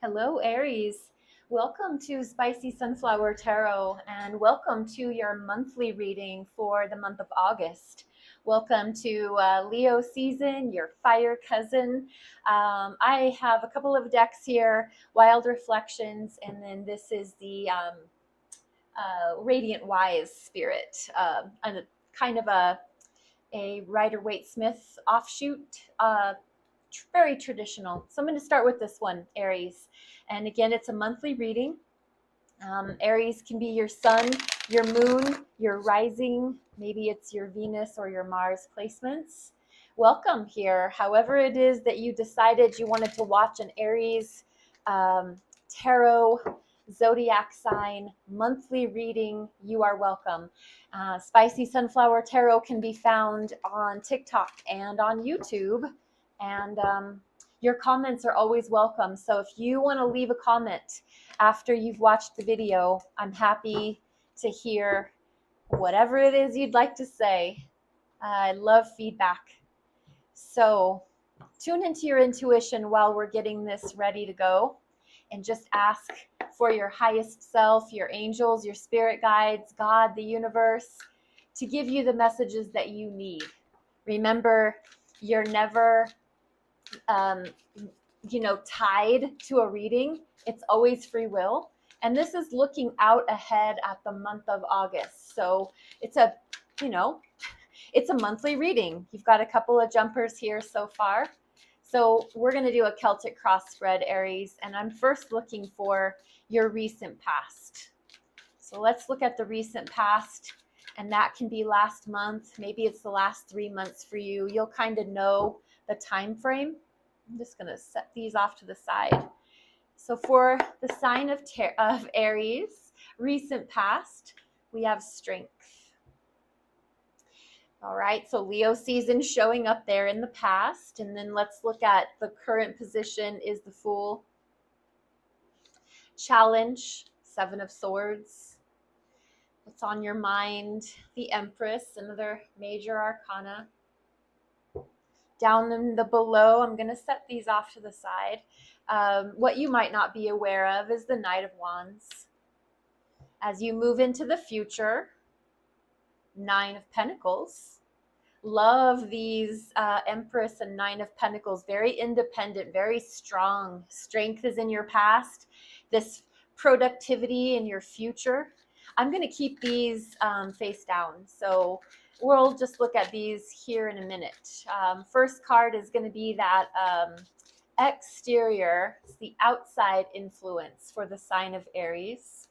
Hello, Aries. Welcome to Spicy Sunflower Tarot and welcome to your monthly reading for the month of August. Welcome to Leo season, your fire cousin. I have a couple of decks here, Wild Reflections, and then this is the Radiant Wise Spirit, and kind of a Rider-Waite-Smith offshoot. Very traditional. So I'm going to start with this one, Aries. And again, it's a monthly reading. Aries can be your sun, your moon, your rising. Maybe it's your Venus or your Mars placements. Welcome here. However it is that you decided you wanted to watch an Aries tarot zodiac sign monthly reading, you are welcome. Spicy Sunflower Tarot can be found on TikTok and on YouTube. And your comments are always welcome. So if you want to leave a comment after you've watched the video, I'm happy to hear whatever it is you'd like to say. I love feedback. So tune into your intuition while we're getting this ready to go, and just ask for your highest self, your angels, your spirit guides, God, the universe, to give you the messages that you need. Remember, you're never tied to a reading. It's always free will. And this is looking out ahead at the month of August. So it's a monthly reading. You've got a couple of jumpers here so far. So we're going to do a Celtic cross spread, Aries, and I'm first looking for your recent past. So let's look at the recent past, and that can be last month. Maybe it's the last 3 months for you. You'll kind of know the time frame. I'm just going to set these off to the side. So for the sign of Aries, recent past, we have strength. All right, so Leo season showing up there in the past. And then let's look at the current position is the Fool. Challenge, Seven of Swords. What's on your mind? The Empress, another major arcana. Down in the below, I'm going to set these off to the side. What you might not be aware of is the Knight of Wands. As you move into the future, Nine of Pentacles. Love these Empress and Nine of Pentacles. Very independent, very strong. Strength is in your past. This productivity in your future. I'm going to keep these face down. So we'll just look at these here in a minute. First card is going to be that exterior. It's the outside influence for the sign of Aries.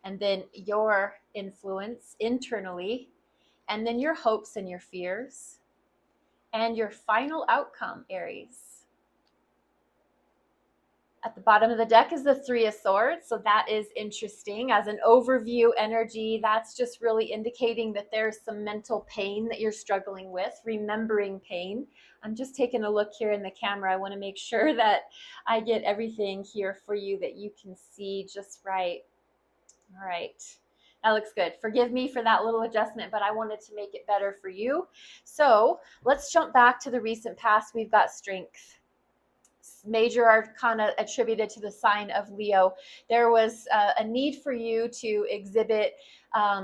And then your influence internally. And then your hopes and your fears. And your final outcome, Aries. At the bottom of the deck is the Three of Swords. So that is interesting. As an overview energy, that's just really indicating that there's some mental pain that you're struggling with, remembering pain. I'm just taking a look here in the camera. I want to make sure that I get everything here for you that you can see just right. All right. That looks good. Forgive me for that little adjustment, but I wanted to make it better for you. So let's jump back to the recent past. We've got strength. Major arcana attributed to the sign of Leo. There was a need for you to exhibit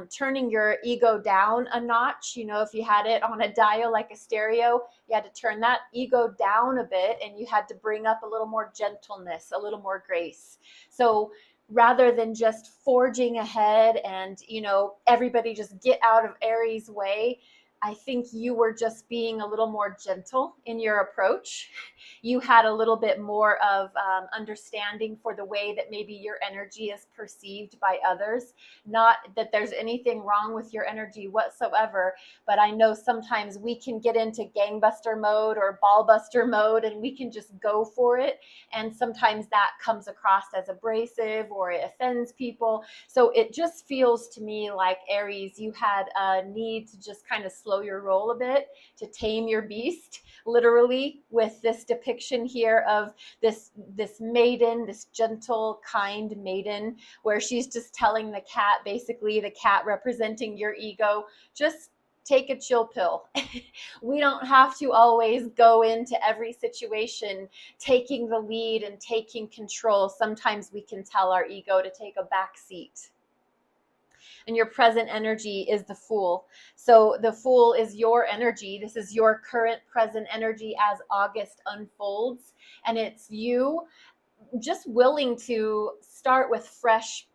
turning your ego down a notch. You know, if you had it on a dial like a stereo, you had to turn that ego down a bit, and you had to bring up a little more gentleness, a little more grace. So rather than just forging ahead and, everybody just get out of Aries' way, I think you were just being a little more gentle in your approach. You had a little bit more of understanding for the way that maybe your energy is perceived by others. Not that there's anything wrong with your energy whatsoever, but I know sometimes we can get into gangbuster mode or ballbuster mode, and we can just go for it. And sometimes that comes across as abrasive or it offends people. So it just feels to me like, Aries, you had a need to just kind of slow your roll a bit, to tame your beast, literally, with this depiction here of this maiden, this gentle, kind maiden, where she's just telling the cat, basically the cat representing your ego, just take a chill pill. We don't have to always go into every situation taking the lead and taking control. Sometimes we can tell our ego to take a back seat. And your present energy is the Fool. So the Fool is your energy. This is your current present energy as August unfolds. And it's you just willing to start with fresh,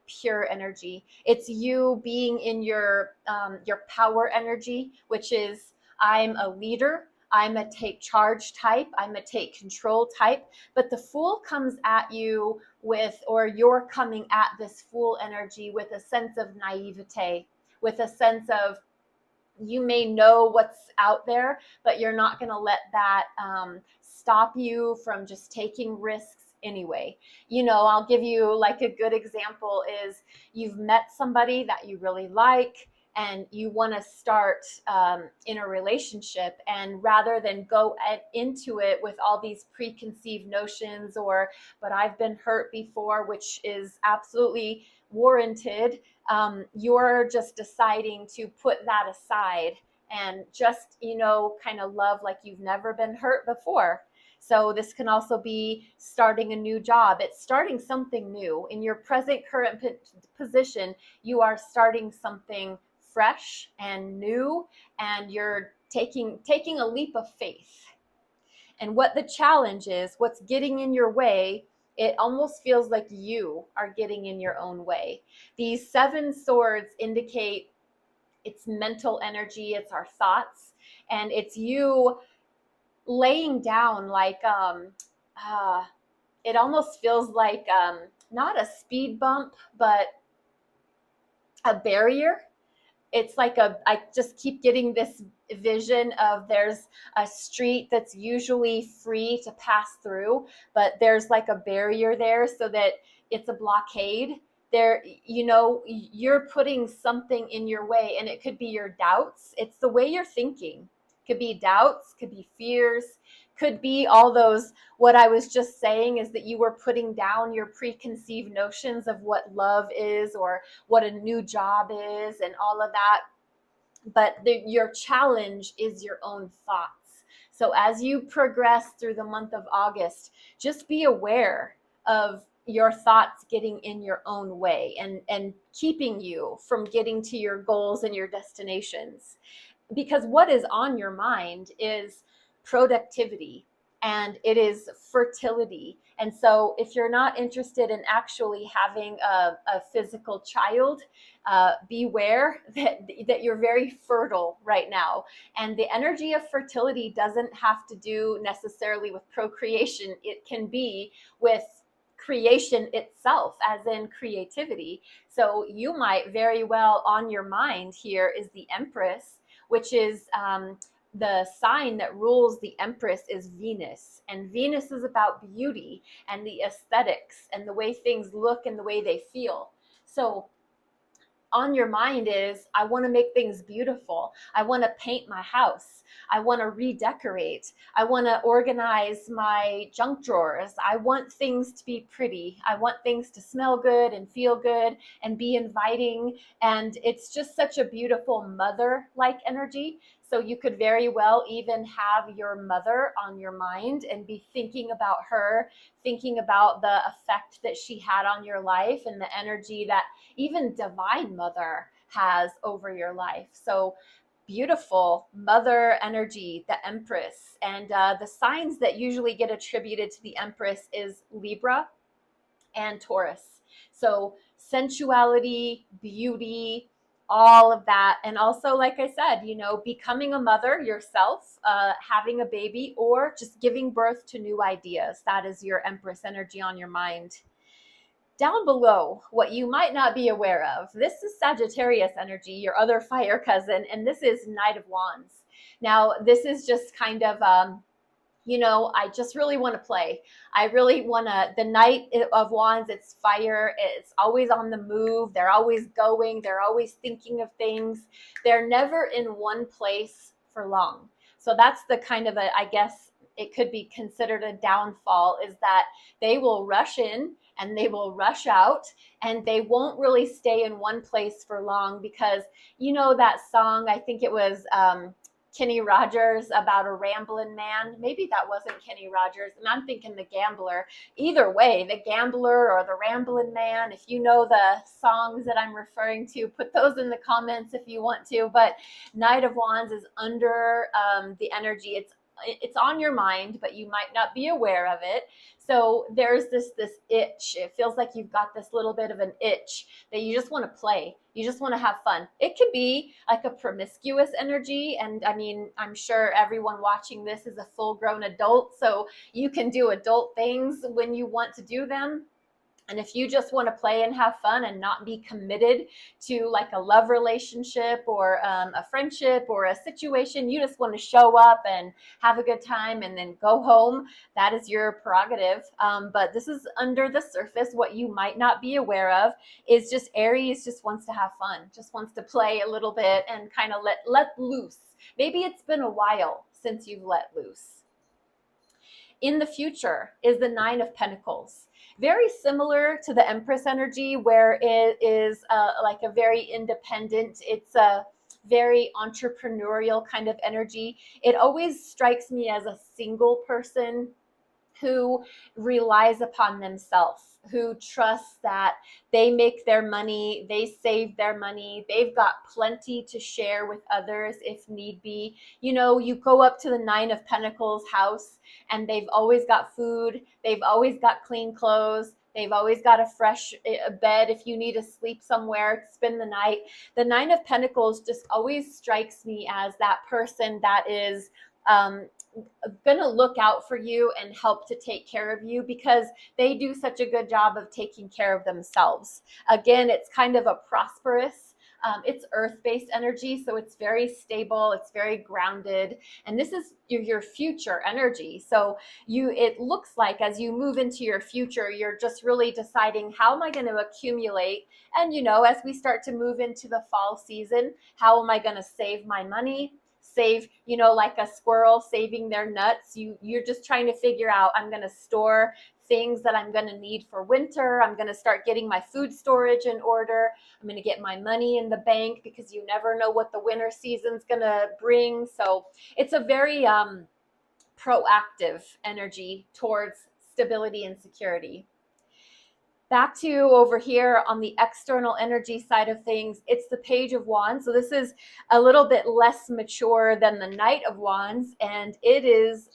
pure energy. It's you being in your power energy, which is I'm a leader. I'm a take charge type. I'm a take control type. But the Fool comes at you with, or you're coming at this Fool energy with a sense of naivete, with a sense of you may know what's out there, but you're not going to let that stop you from just taking risks anyway. I'll give you like a good example is you've met somebody that you really like and you want to start in a relationship, and rather than go into it with all these preconceived notions or but I've been hurt before, which is absolutely warranted, you're just deciding to put that aside and just, kind of love like you've never been hurt before. So this can also be starting a new job. It's starting something new. In your present current position, you are starting something fresh and new, and you're taking a leap of faith. And what the challenge is, what's getting in your way, it almost feels like you are getting in your own way. These 7 swords indicate it's mental energy, it's our thoughts, and it's you laying down like it almost feels like not a speed bump, but a barrier. It's like I just keep getting this vision of there's a street that's usually free to pass through, but there's like a barrier there so that it's a blockade. There, you're putting something in your way, and it could be your doubts. It's the way you're thinking. Could be doubts, could be fears, could be all those. What I was just saying is that you were putting down your preconceived notions of what love is or what a new job is and all of that. But your challenge is your own thoughts. So as you progress through the month of August, just be aware of your thoughts getting in your own way and keeping you from getting to your goals and your destinations. Because what is on your mind is productivity and it is fertility. And so if you're not interested in actually having a physical child, beware that you're very fertile right now. And the energy of fertility doesn't have to do necessarily with procreation. It can be with creation itself, as in creativity. So you might very well, on your mind here is the Empress, which is the sign that rules the Empress is Venus. And Venus is about beauty and the aesthetics and the way things look and the way they feel. So on your mind is, I want to make things beautiful. I want to paint my house. I want to redecorate. I want to organize my junk drawers. I want things to be pretty. I want things to smell good and feel good and be inviting. And it's just such a beautiful mother-like energy. So you could very well even have your mother on your mind and be thinking about her, thinking about the effect that she had on your life and the energy that even Divine Mother has over your life. So beautiful mother energy, the Empress. And the signs that usually get attributed to the Empress is Libra and Taurus. So sensuality, beauty, all of that. And also, like I said, becoming a mother yourself, having a baby, or just giving birth to new ideas. That is your Empress energy on your mind. Down below, what you might not be aware of, this is Sagittarius energy, your other fire cousin, and this is Knight of Wands. Now, this is just kind of, I just really want to play. I really want to, the Knight of Wands, it's fire. It's always on the move. They're always going. They're always thinking of things. They're never in one place for long. So that's the kind of I guess, it could be considered a downfall, is that they will rush in and they will rush out, and they won't really stay in one place for long, because you know that song, I think it was Kenny Rogers, about a rambling man. Maybe that wasn't Kenny Rogers, and I'm thinking The Gambler. Either way, The Gambler or The Rambling Man, if you know the songs that I'm referring to, put those in the comments if you want to. But Knight of Wands is under the energy. It's on your mind, but you might not be aware of it. So there's this itch. It feels like you've got this little bit of an itch that you just want to play. You just want to have fun. It could be like a promiscuous energy. And I mean, I'm sure everyone watching this is a full grown adult. So you can do adult things when you want to do them. And if you just want to play and have fun and not be committed to like a love relationship or a friendship or a situation, you just want to show up and have a good time and then go home, that is your prerogative. But this is under the surface. What you might not be aware of is just Aries just wants to have fun, just wants to play a little bit and kind of let loose. Maybe it's been a while since you've let loose. In the future is the Nine of Pentacles. Very similar to the Empress energy, where it is like a very independent, it's a very entrepreneurial kind of energy. It always strikes me as a single person who relies upon themselves, who trusts that they make their money, they save their money, they've got plenty to share with others if need be. You know, you go up to the Nine of Pentacles house and they've always got food, they've always got clean clothes, they've always got a fresh bed if you need to sleep somewhere, spend the night. The Nine of Pentacles just always strikes me as that person that is going to look out for you and help to take care of you, because they do such a good job of taking care of themselves. Again, it's kind of a prosperous, it's earth-based energy, so it's very stable, it's very grounded, and this is your future energy. So it looks like as you move into your future, you're just really deciding, how am I going to accumulate? And you know, as we start to move into the fall season, how am I going to save my money? Save, you know, like a squirrel saving their nuts. You're just trying to figure out, I'm going to store things that I'm going to need for winter. I'm going to start getting my food storage in order. I'm going to get my money in the bank, because you never know what the winter season's going to bring. So it's a very proactive energy towards stability and security. Back to over here on the external energy side of things, it's the Page of Wands. So this is a little bit less mature than the Knight of Wands, and it is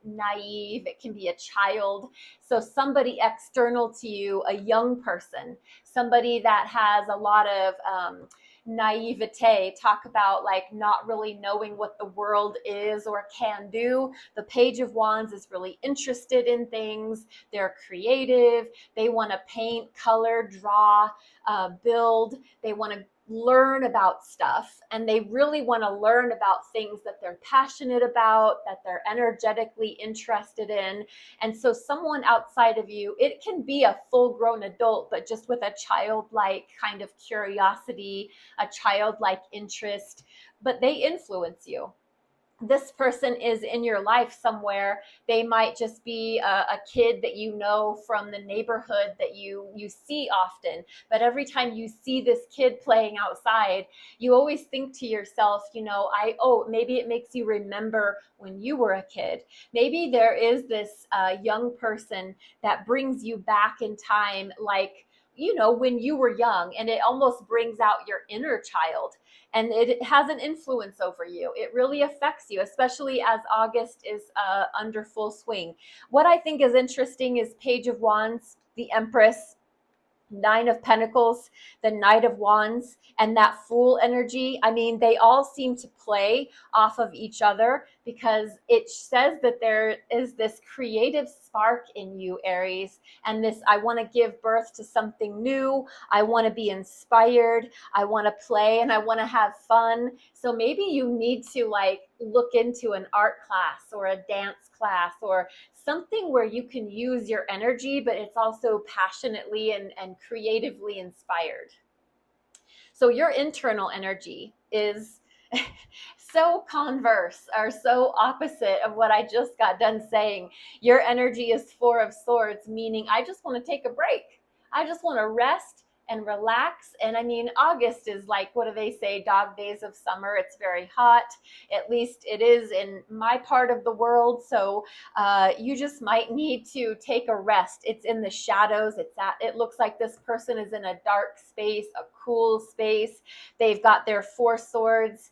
naive. It can be a child. So somebody external to you, a young person, somebody that has a lot of naivete, talk about like not really knowing what the world is or can do. The Page of Wands is really interested in things. They're creative. They want to paint, color, draw, build. They want to learn about stuff, and they really want to learn about things that they're passionate about, that they're energetically interested in. And so someone outside of you, it can be a full-grown adult, but just with a childlike kind of curiosity, a childlike interest, but they influence you. This person is in your life somewhere. They might just be a kid that you know from the neighborhood that you see often. But every time you see this kid playing outside, you always think to yourself, you know, maybe it makes you remember when you were a kid. Maybe there is this young person that brings you back in time, like, you know, when you were young, and it almost brings out your inner child, and it has an influence over you. It really affects you, especially as August is under full swing. What I think is interesting is Page of Wands, the Empress, Nine of Pentacles, the Knight of Wands, and that Fool energy. I mean, they all seem to play off of each other, because it says that there is this creative spark in you, Aries, and this, I want to give birth to something new. I want to be inspired. I want to play and I want to have fun. So maybe you need to like look into an art class or a dance class or something where you can use your energy, but it's also passionately and creatively inspired. So your internal energy is so converse or so opposite of what I just got done saying. Your energy is Four of Swords, meaning I just want to take a break. I just want to rest and relax. And I mean, August is like, what do they say? Dog days of summer. It's very hot. At least it is in my part of the world. So you just might need to take a rest. It's in the shadows. It looks like this person is in a dark space, a cool space. They've got their four swords,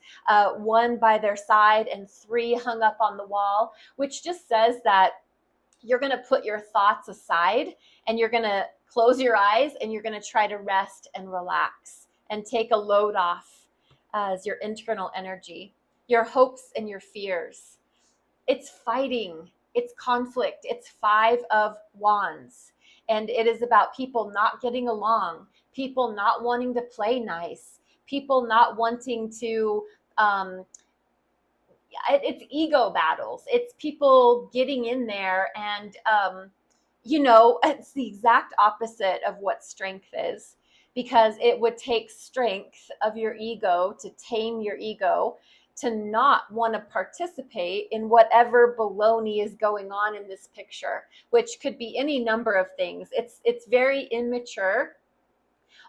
one by their side and three hung up on the wall, which just says that you're going to put your thoughts aside and you're going to close your eyes and you're going to try to rest and relax and take a load off as your internal energy, your hopes and your fears. It's fighting, it's conflict, it's Five of Wands. And it is about people not getting along, people not wanting to play nice, people not wanting to it's ego battles. It's people getting in there and, it's the exact opposite of what strength is, because it would take strength of your ego to tame your ego, to not want to participate in whatever baloney is going on in this picture, which could be any number of things. It's very immature.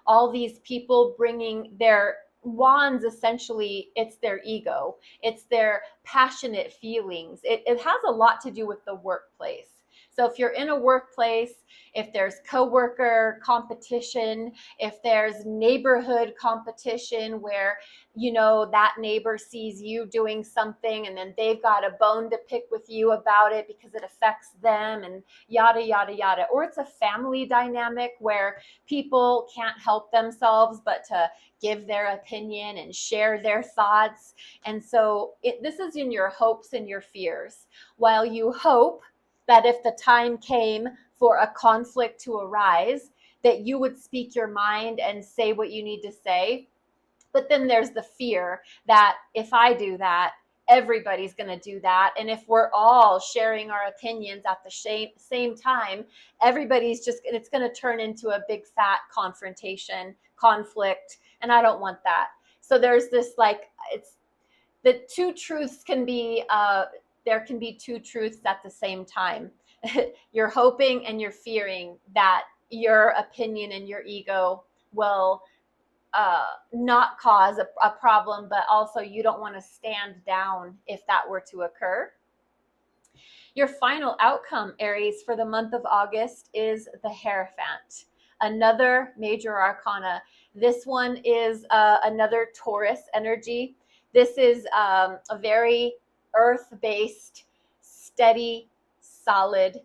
All these people bringing their wands, essentially it's their ego, it's their passionate feelings. It has a lot to do with the workplace. So if you're in a workplace, if there's coworker competition, if there's neighborhood competition where, that neighbor sees you doing something and then they've got a bone to pick with you about it because it affects them and yada, yada, yada. Or it's a family dynamic where people can't help themselves but to give their opinion and share their thoughts. And so this is in your hopes and your fears. While you hope that if the time came for a conflict to arise, that you would speak your mind and say what you need to say. But then there's the fear that if I do that, everybody's going to do that. And if we're all sharing our opinions at the same time, it's going to turn into a big fat confrontation, conflict. And I don't want that. So there's this, it's the two truths can be, there can be two truths at the same time. You're hoping and you're fearing that your opinion and your ego will not cause a problem, but also you don't want to stand down if that were to occur. Your final outcome, Aries, for the month of August is the Hierophant, another major arcana. This one is another Taurus energy. This is a very earth-based, steady, solid,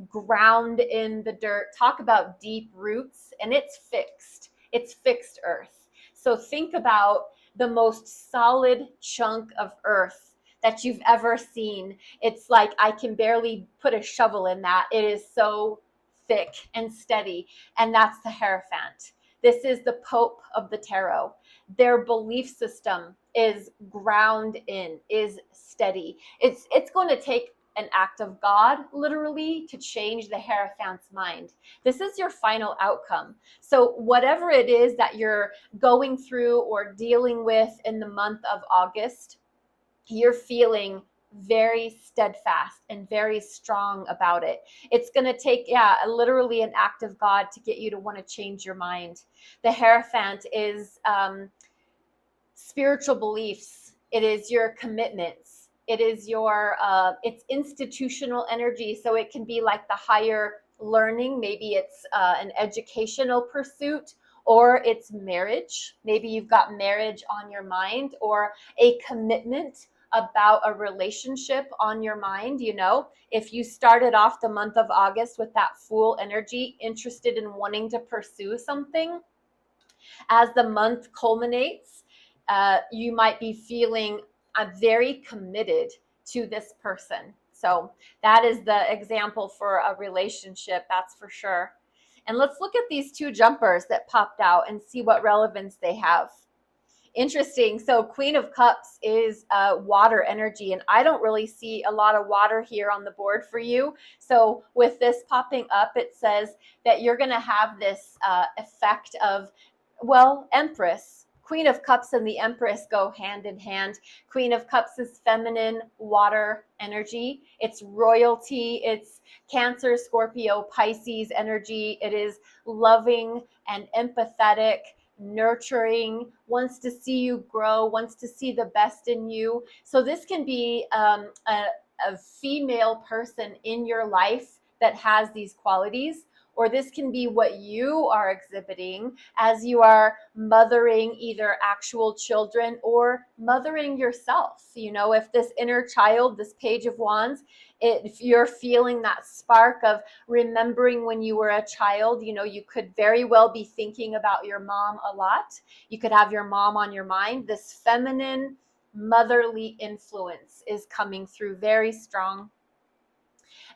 ground in the dirt. Talk about deep roots, and it's fixed. It's fixed earth. So think about the most solid chunk of earth that you've ever seen. It's like I can barely put a shovel in that. It is so thick and steady. And that's the Hierophant. This is the Pope of the Tarot. Their belief system is ground in, is steady. It's going to take an act of God, literally, to change the Hierophant's mind. This is your final outcome. So whatever it is that you're going through or dealing with in the month of August, you're feeling very steadfast and very strong about it. It's going to take, literally an act of God to get you to want to change your mind. The Hierophant is spiritual beliefs. It is your commitments. It is it's institutional energy. So it can be like the higher learning. Maybe it's an educational pursuit, or it's marriage. Maybe you've got marriage on your mind, or a commitment about a relationship on your mind. If you started off the month of August with that Fool energy, interested in wanting to pursue something, as the month culminates, you might be feeling very committed to this person. So that is the example for a relationship, that's for sure. And let's look at these two jumpers that popped out and see what relevance they have. Interesting. So Queen of Cups is water energy, and I don't really see a lot of water here on the board for you. So with this popping up, it says that you're going to have this effect of, Empress. Queen of Cups and the Empress go hand in hand. Queen of Cups is feminine water energy. It's royalty. It's Cancer, Scorpio, Pisces energy. It is loving and empathetic, nurturing, wants to see you grow, wants to see the best in you. So this can be a female person in your life that has these qualities, or this can be what you are exhibiting as you are mothering either actual children or mothering yourself. You know, if this inner child, this Page of Wands, if you're feeling that spark of remembering when you were a child, you know, you could very well be thinking about your mom a lot. You could have your mom on your mind. This feminine, motherly influence is coming through very strong.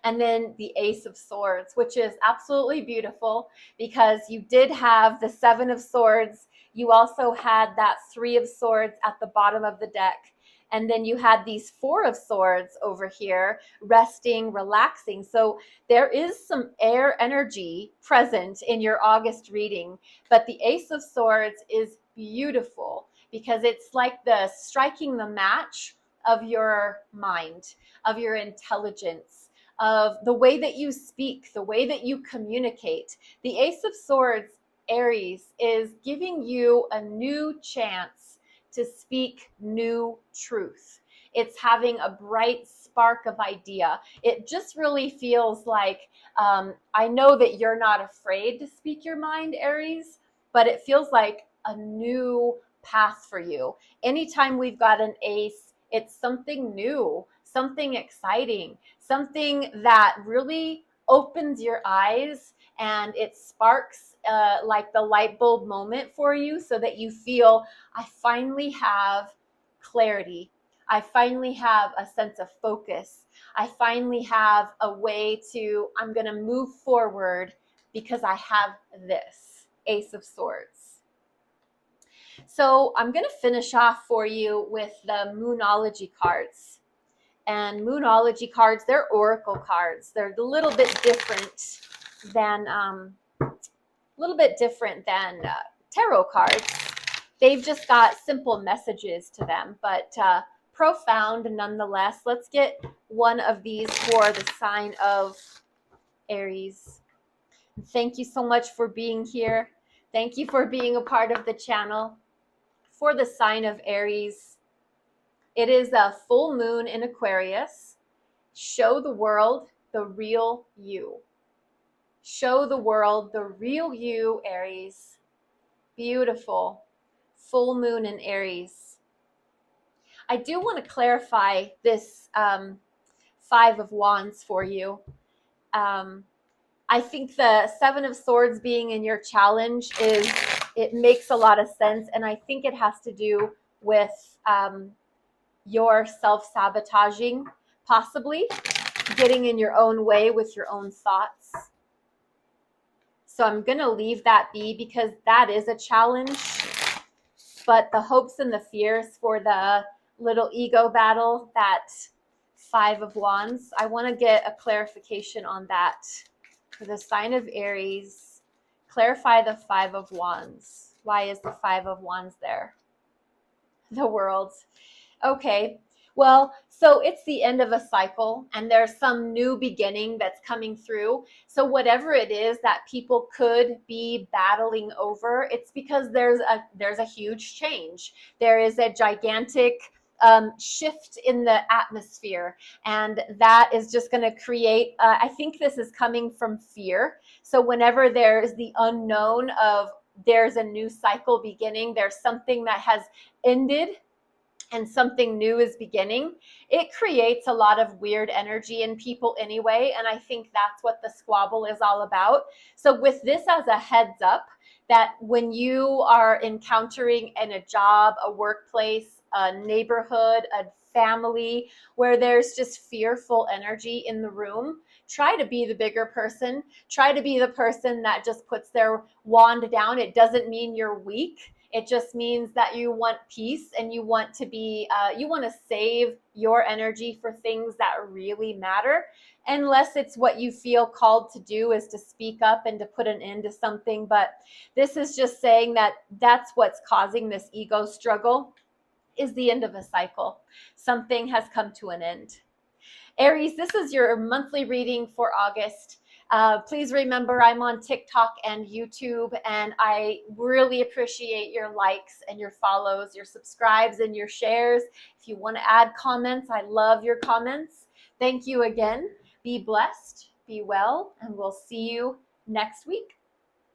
And then the Ace of Swords, which is absolutely beautiful because you did have the Seven of Swords. You also had that Three of Swords at the bottom of the deck. And then you had these Four of Swords over here, resting, relaxing. So there is some air energy present in your August reading. But the Ace of Swords is beautiful because it's like the striking the match of your mind, of your intelligence, of the way that you speak, the way that you communicate. The Ace of Swords, Aries, is giving you a new chance to speak new truth. It's having a bright spark of idea. It just really feels like, I know that you're not afraid to speak your mind, Aries, but it feels like a new path for you. Anytime we've got an ace, it's something new, something exciting, something that really opens your eyes and it sparks like the light bulb moment for you so that you feel, I finally have clarity. I finally have a sense of focus. I finally have a way to, I'm going to move forward because I have this Ace of Swords. So I'm going to finish off for you with the Moonology cards. And Moonology cards, they're oracle cards. They're a little bit different than tarot cards. They've just got simple messages to them, but profound nonetheless. Let's get one of these for the sign of Aries. Thank you so much for being here. Thank you for being a part of the channel. For the sign of Aries, it is a full moon in Aquarius. Show the world the real you. Show the world the real you, Aries. Beautiful. Full moon in Aries. I do want to clarify this Five of Wands for you. I think the Seven of Swords being in your challenge it makes a lot of sense. And I think it has to do with your self-sabotaging, possibly getting in your own way with your own thoughts. So I'm going to leave that be because that is a challenge. But the hopes and the fears for the little ego battle, that Five of Wands, I want to get a clarification on that. For the sign of Aries, clarify the Five of Wands. Why is the Five of Wands there? The World. Okay, well, so it's the end of a cycle and there's some new beginning that's coming through. So whatever it is that people could be battling over, it's because there's a huge change. There is a gigantic shift in the atmosphere, and that is just going to create, I think this is coming from fear. So whenever there's the unknown of there's a new cycle beginning, there's something that has ended and something new is beginning, it creates a lot of weird energy in people anyway. And I think that's what the squabble is all about. So with this as a heads up, that when you are encountering in a job, a workplace, a neighborhood, a family, where there's just fearful energy in the room, try to be the bigger person. Try to be the person that just puts their wand down. It doesn't mean you're weak. It just means that you want peace and you want to be, you want to save your energy for things that really matter, unless it's what you feel called to do is to speak up and to put an end to something. But this is just saying that that's what's causing this ego struggle, is the end of a cycle. Something has come to an end. Aries, this is your monthly reading for August. Please remember, I'm on TikTok and YouTube, and I really appreciate your likes and your follows, your subscribes, and your shares. If you want to add comments, I love your comments. Thank you again. Be blessed, be well, and we'll see you next week.